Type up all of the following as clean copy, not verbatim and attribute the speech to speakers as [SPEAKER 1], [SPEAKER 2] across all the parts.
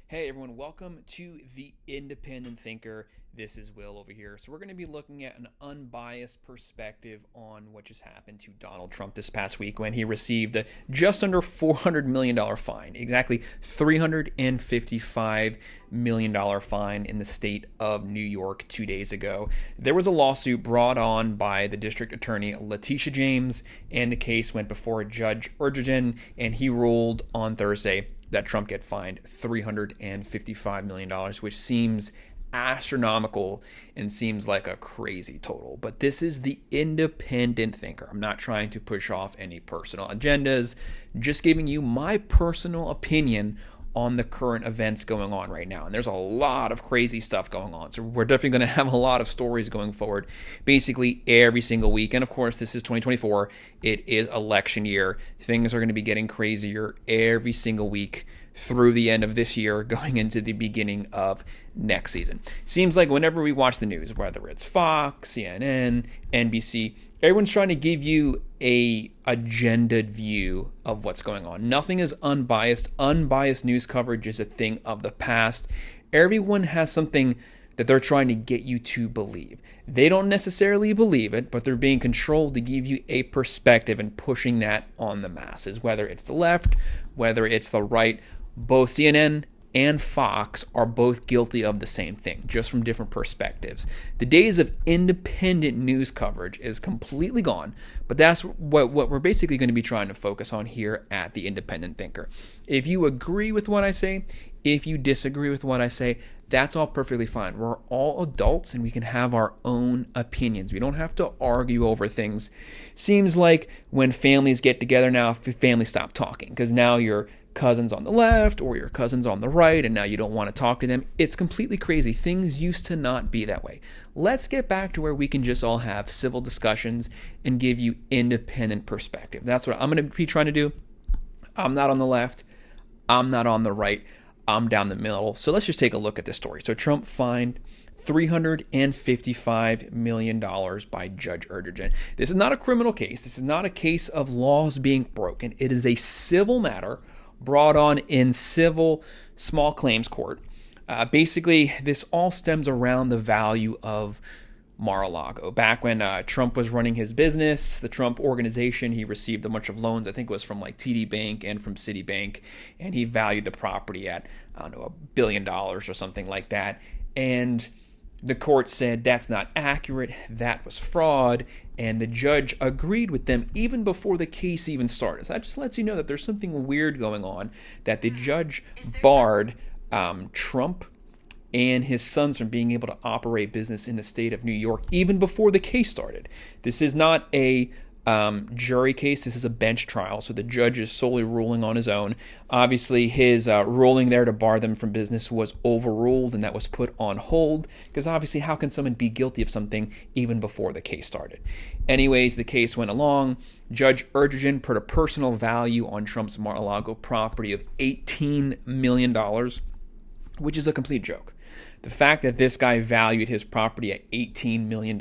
[SPEAKER 1] Hey everyone, welcome to The Independent Thinker. This is Will over here. So we're going to be looking at an unbiased perspective on what just happened to Donald Trump this past week when he received a just under $400 million fine, exactly $355 million fine in the state of New York 2 days ago. There was a lawsuit brought on by the district attorney Letitia James, and the case went before Judge Urgen, and he ruled on Thursday that Trump get fined $355 million, which seems astronomical and seems like a crazy total. But this is the independent thinker. I'm not trying to push off any personal agendas, just giving you my personal opinion on the current events going on right now. And there's a lot of crazy stuff going on. So we're definitely going to have a lot of stories going forward, basically every single week. And of course, this is 2024. It is election year. Things are going to be getting crazier every single week through the end of this year, going into the beginning of next season. Seems like whenever we watch the news, whether it's Fox, CNN, NBC, everyone's trying to give you a agendaed view of what's going on. Nothing is unbiased. Unbiased news coverage is a thing of the past. Everyone has something that they're trying to get you to believe. They don't necessarily believe it, but they're being controlled to give you a perspective and pushing that on the masses, whether it's the left, whether it's the right. Both CNN and Fox are both guilty of the same thing, just from different perspectives. The days of independent news coverage is completely gone, but that's what we're basically going to be trying to focus on here at The Independent Thinker. If you agree with what I say, if you disagree with what I say, that's all perfectly fine. We're all adults and we can have our own opinions. We don't have to argue over things. Seems like when families get together now, families stop talking because now you're cousins on the left or your cousins on the right, and now you don't want to talk to them. It's completely crazy. Things used to not be that way. Let's get back to where we can just all have civil discussions and give you independent perspective. That's what I'm going to be trying to do. I'm not on the left. I'm not on the right. I'm down the middle. So let's just take a look at this story. So Trump fined $355 million by Judge Urgen. This is not a criminal case. This is not a case of laws being broken. It is a civil matter brought on in civil small claims court. Basically, this all stems around the value of Mar-a-Lago. Back when Trump was running his business, the Trump organization, he received a bunch of loans. I think it was from like TD Bank and from Citibank, and he valued the property at, I don't know, $1 billion or something like that. And the court said that's not accurate, that was fraud, and the judge agreed with them even before the case even started. So that just lets you know that there's something weird going on, that the judge barred Trump and his sons from being able to operate business in the state of New York even before the case started. This is not a jury case. This is a bench trial, so the judge is solely ruling on his own. Obviously, his ruling there to bar them from business was overruled, and that was put on hold, because obviously, how can someone be guilty of something even before the case started? Anyways, the case went along. Judge Urgen put a personal value on Trump's Mar-a-Lago property of $18 million, which is a complete joke. The fact that this guy valued his property at $18 million,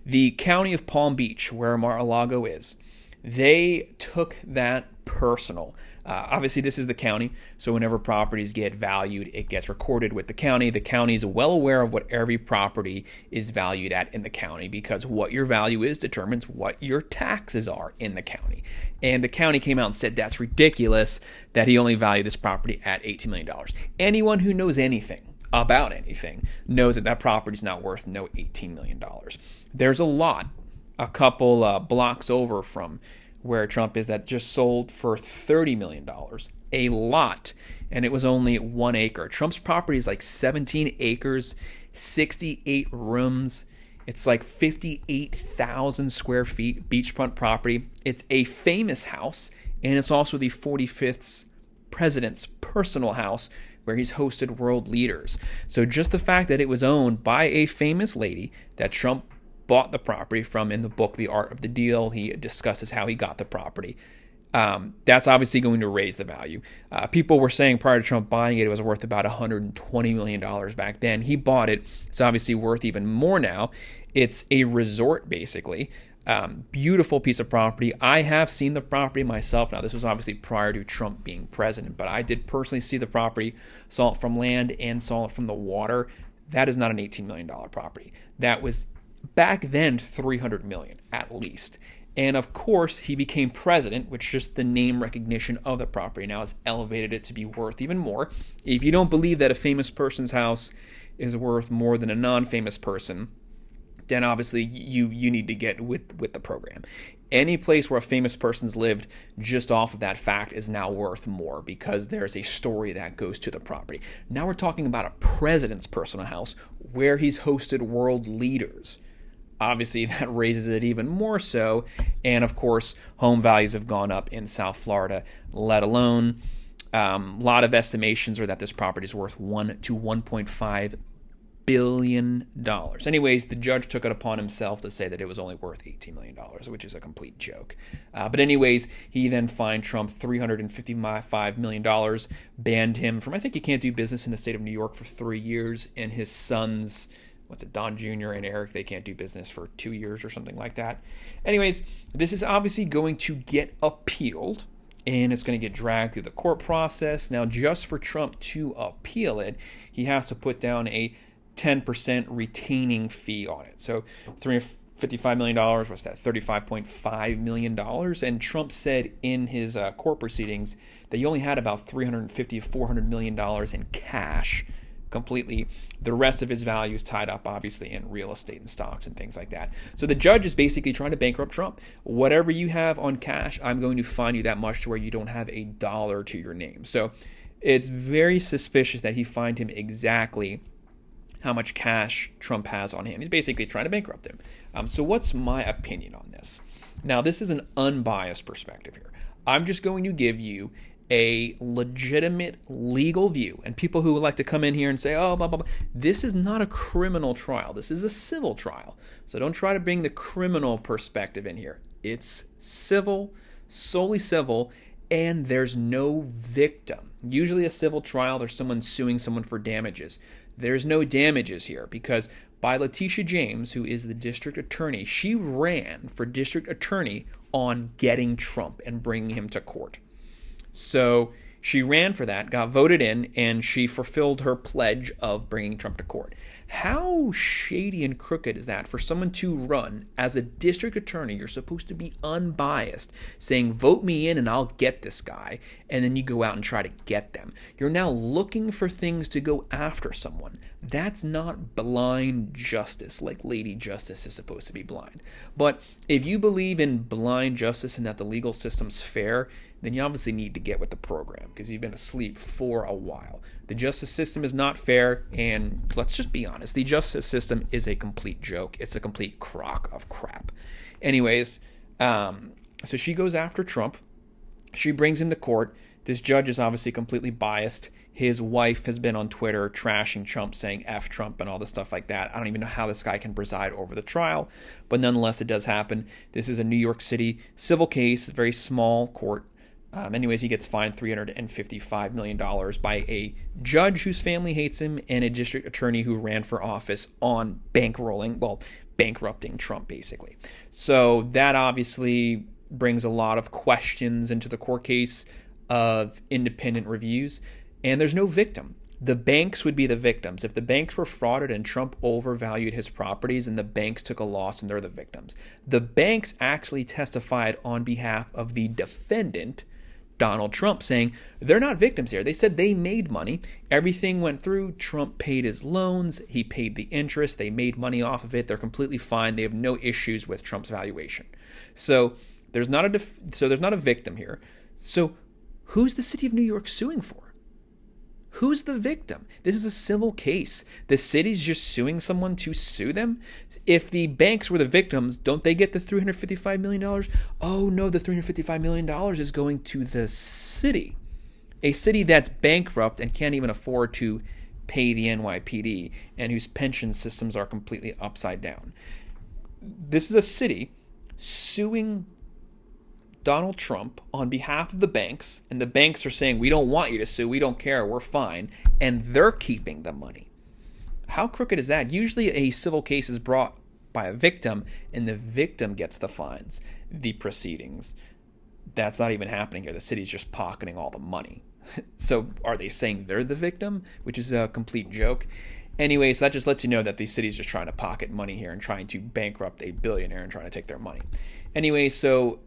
[SPEAKER 1] the county of Palm Beach, where Mar-a-Lago is, they took that personal. Obviously, this is the county, so whenever properties get valued, it gets recorded with the county. The county is well aware of what every property is valued at in the county, because what your value is determines what your taxes are in the county. And the county came out and said that's ridiculous that he only valued this property at $18 million. Anyone who knows anything about anything knows that that property is not worth no $18 million. There's a lot, a couple blocks over from where Trump is, that just sold for $30 million. A lot. And it was only 1 acre. Trump's property is like 17 acres, 68 rooms. It's like 58,000 square feet beachfront property. It's a famous house, and it's also the 45th president's personal house, where he's hosted world leaders. So just the fact that it was owned by a famous lady that Trump bought the property from, in the book, The Art of the Deal, he discusses how he got the property. That's obviously going to raise the value. People were saying prior to Trump buying it, it was worth about $120 million back then. He bought it. It's obviously worth even more now. It's a resort, basically. Beautiful piece of property. I have seen the property myself. Now, this was obviously prior to Trump being president, but I did personally see the property, saw it from land and saw it from the water. That is not an $18 million property. That was back then $300 million at least. And of course, he became president, which just the name recognition of the property now has elevated it to be worth even more. If you don't believe that a famous person's house is worth more than a non-famous person, then obviously you need to get with the program. Any place where a famous person's lived just off of that fact is now worth more because there's a story that goes to the property. Now we're talking about a president's personal house where he's hosted world leaders. Obviously, that raises it even more so. And of course, home values have gone up in South Florida, let alone a lot of estimations are that this property is worth $1 to $1.5 billion. Anyways, the judge took it upon himself to say that it was only worth $18 million, which is a complete joke. But anyways, he then fined Trump $355 million, banned him from, I think he can't do business in the state of New York for 3 years, and his sons, Don Jr. and Eric, they can't do business for 2 years or something like that. Anyways, this is obviously going to get appealed, and it's going to get dragged through the court process. Now, just for Trump to appeal it, he has to put down a 10% retaining fee on it. So $355 million, what's that, $35.5 million? And Trump said in his court proceedings that he only had about $350 to $400 million in cash completely. The rest of his value is tied up, obviously, in real estate and stocks and things like that. So the judge is basically trying to bankrupt Trump. Whatever you have on cash, I'm going to fine you that much to where you don't have a dollar to your name. So it's very suspicious that he fined him exactly how much cash Trump has on hand. He's basically trying to bankrupt him. So what's my opinion on this? Now, this is an unbiased perspective here. I'm just going to give you a legitimate legal view. And people who would like to come in here and say, oh, blah, blah, blah. This is not a criminal trial. This is a civil trial. So don't try to bring the criminal perspective in here. It's civil, solely civil, and there's no victim. Usually a civil trial, there's someone suing someone for damages. There's no damages here because by Letitia James, who is the district attorney, she ran for district attorney on getting Trump and bringing him to court. So she ran for that, got voted in, and she fulfilled her pledge of bringing Trump to court. How shady and crooked is that for someone to run as a district attorney? You're supposed to be unbiased, saying, vote me in and I'll get this guy, and then you go out and try to get them. You're now looking for things to go after someone. That's not blind justice like Lady Justice is supposed to be blind. But if you believe in blind justice and that the legal system's fair, then you obviously need to get with the program because you've been asleep for a while. The justice system is not fair, and let's just be honest, the justice system is a complete joke. It's a complete crock of crap. Anyways, so she goes after Trump. She brings him to court. This judge is obviously completely biased. His wife has been on Twitter trashing Trump, saying F Trump and all this stuff like that. I don't even know how this guy can preside over the trial, but nonetheless, it does happen. This is a New York City civil case, a very small court. Anyways, he gets fined $355 million by a judge whose family hates him and a district attorney who ran for office on bankrupting Trump, basically. So that obviously brings a lot of questions into the court case of independent reviews. And there's no victim. The banks would be the victims. If the banks were frauded and Trump overvalued his properties and the banks took a loss and they're the victims. The banks actually testified on behalf of the defendant, Donald Trump, saying they're not victims here. They said they made money. Everything went through. Trump paid his loans. He paid the interest. They made money off of it. They're completely fine. They have no issues with Trump's valuation. So there's not a victim here. So who's the city of New York suing for? Who's the victim? This is a civil case. The city's just suing someone to sue them. If the banks were the victims, don't they get the $355 million? Oh no, the $355 million is going to the city. A city that's bankrupt and can't even afford to pay the NYPD and whose pension systems are completely upside down. This is a city suing Donald Trump on behalf of the banks, and the banks are saying, we don't want you to sue, we don't care, we're fine, and they're keeping the money. How crooked is that? Usually a civil case is brought by a victim, and the victim gets the fines, the proceedings. That's not even happening here. The city's just pocketing all the money. So are they saying they're the victim, which is a complete joke? Anyway, so that just lets you know that the city's just trying to pocket money here and trying to bankrupt a billionaire and trying to take their money. Anyway, so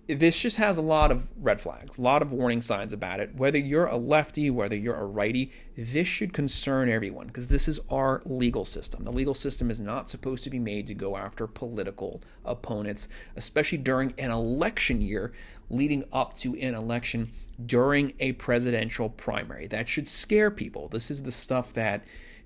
[SPEAKER 1] this just has a lot of red flags, a lot of warning signs about it. Whether you're a lefty, whether you're a righty, this should concern everyone because this is our legal system. The legal system is not supposed to be made to go after political opponents, especially during an election year, leading up to an election during a presidential primary. That should scare people. This is the stuff that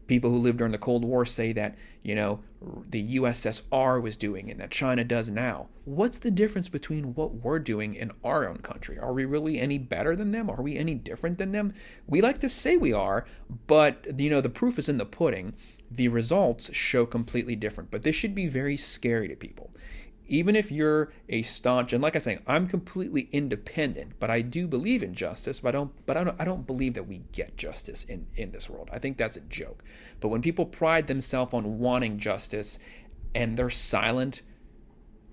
[SPEAKER 1] people who lived during the Cold War say that, the USSR was doing and that China does now. What's the difference between what we're doing in our own country? Are we really any better than them? Are we any different than them? We like to say we are, but, the proof is in the pudding. The results show completely different. But this should be very scary to people. Even if you're a staunch, and like I say, I'm completely independent, but I do believe in justice. But I don't believe that we get justice in this world. I think that's a joke. But when people pride themselves on wanting justice, and they're silent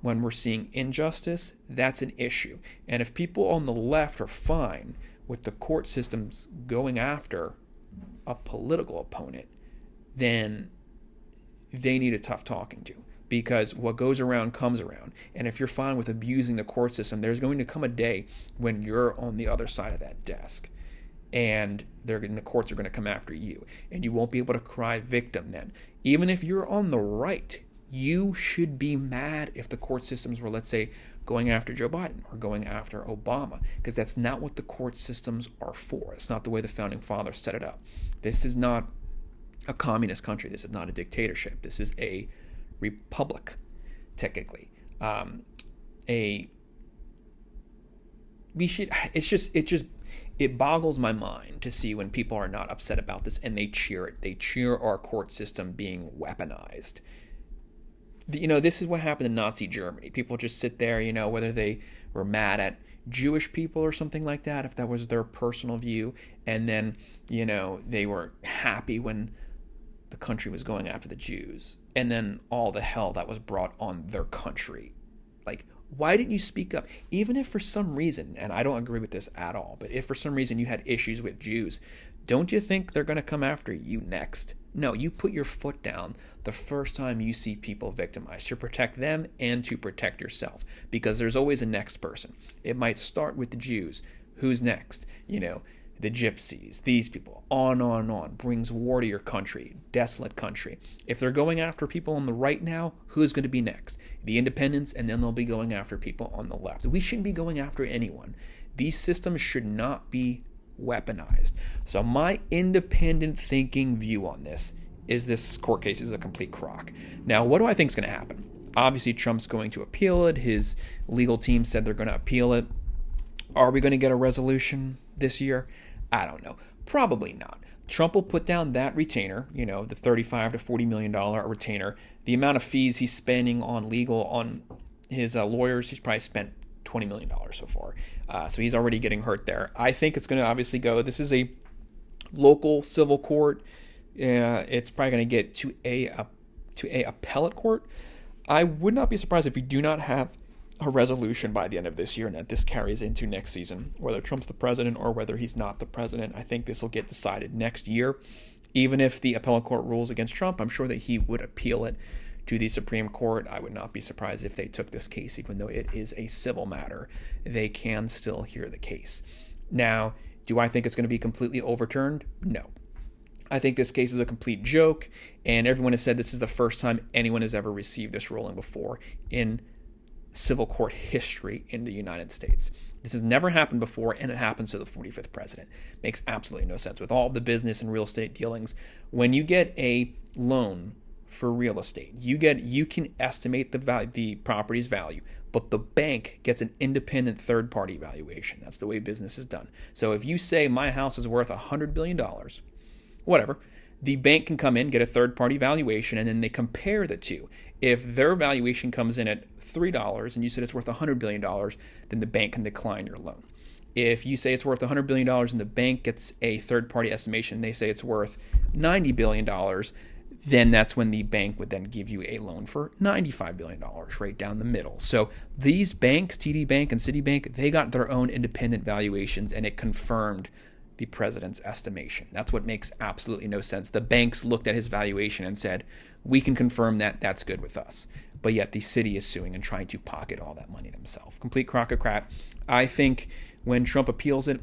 [SPEAKER 1] when we're seeing injustice, that's an issue. And if people on the left are fine with the court systems going after a political opponent, then they need a tough talking to. Because what goes around comes around. And if you're fine with abusing the court system, there's going to come a day when you're on the other side of that desk. And the courts are going to come after you. And you won't be able to cry victim then. Even if you're on the right, you should be mad if the court systems were, let's say, going after Joe Biden or going after Obama. Because that's not what the court systems are for. It's not the way the founding fathers set it up. This is not a communist country. This is not a dictatorship. This is a republic, technically. It boggles my mind to see when people are not upset about this and they cheer it. They cheer our court system being weaponized. This is what happened in Nazi Germany. People just sit there, whether they were mad at Jewish people or something like that, if that was their personal view, and then, they were happy when the country was going after the Jews, and then all the hell that was brought on their country. Like, why didn't you speak up? Even if for some reason, and I don't agree with this at all, but if for some reason you had issues with Jews, don't you think they're going to come after you next? No, you put your foot down the first time you see people victimized to protect them and to protect yourself, because there's always a next person. It might start with the Jews. Who's next? The gypsies, these people, on and on, brings war to your country, desolate country. If they're going after people on the right now, who's going to be next? The independents, and then they'll be going after people on the left. We shouldn't be going after anyone. These systems should not be weaponized. So my independent thinking view on this is this court case is a complete crock. Now, what do I think is going to happen? Obviously, Trump's going to appeal it. His legal team said they're going to appeal it. Are we going to get a resolution this year? I don't know. Probably not. Trump will put down that retainer, the $35 to $40 million retainer. The amount of fees he's spending on his lawyers, he's probably spent $20 million so far. So he's already getting hurt there. I think it's going to obviously go. This is a local civil court. It's probably going to get to a appellate court. I would not be surprised if we do not have a resolution by the end of this year and that this carries into next season, whether Trump's the president or whether he's not the president. I think this will get decided next year. Even if the appellate court rules against Trump, I'm sure that he would appeal it to the Supreme Court. I would not be surprised if they took this case, even though it is a civil matter. They can still hear the case. Now, do I think it's going to be completely overturned? No. I think this case is a complete joke, and everyone has said this is the first time anyone has ever received this ruling before in civil court history in the United States. This has never happened before, and it happens to the 45th president. Makes absolutely no sense. With all of the business and real estate dealings, when you get a loan for real estate, you can estimate the property's value, but the bank gets an independent third-party valuation. That's the way business is done. So if you say my house is worth $100 billion, whatever, the bank can come in, get a third-party valuation, and then they compare the two. If their valuation comes in at $3 and you said it's worth $100 billion, then the bank can decline your loan. If you say it's worth $100 billion and the bank gets a third-party estimation and they say it's worth $90 billion, then that's when the bank would then give you a loan for $95 billion right down the middle. So these banks, TD Bank and Citibank, they got their own independent valuations, and it confirmed the president's estimation. That's what makes absolutely no sense. The banks looked at his valuation and said, we can confirm that that's good with us. But yet the city is suing and trying to pocket all that money themselves. Complete crock of crap. I think when Trump appeals it,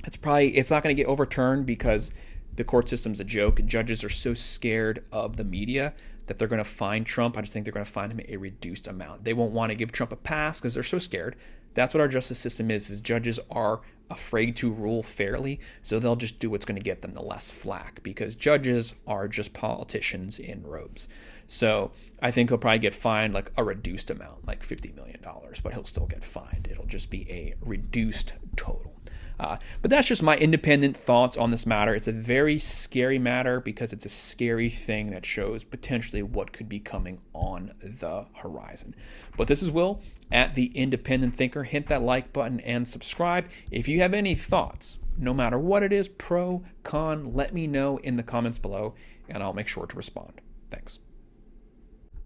[SPEAKER 1] it's not going to get overturned because the court system's a joke. Judges are so scared of the media that they're going to fine Trump. I just think they're going to fine him a reduced amount. They won't want to give Trump a pass because they're so scared. That's what our justice system is judges are afraid to rule fairly, so they'll just do what's going to get them the less flack, because judges are just politicians in robes. So I think he'll probably get fined like a reduced amount, like $50 million, but he'll still get fined. It'll just be a reduced total. But that's just my independent thoughts on this matter. It's a very scary matter because it's a scary thing that shows potentially what could be coming on the horizon. But this is Will at The Independent Thinker. Hit that like button and subscribe. If you have any thoughts, no matter what it is, pro, con, let me know in the comments below, and I'll make sure to respond. Thanks.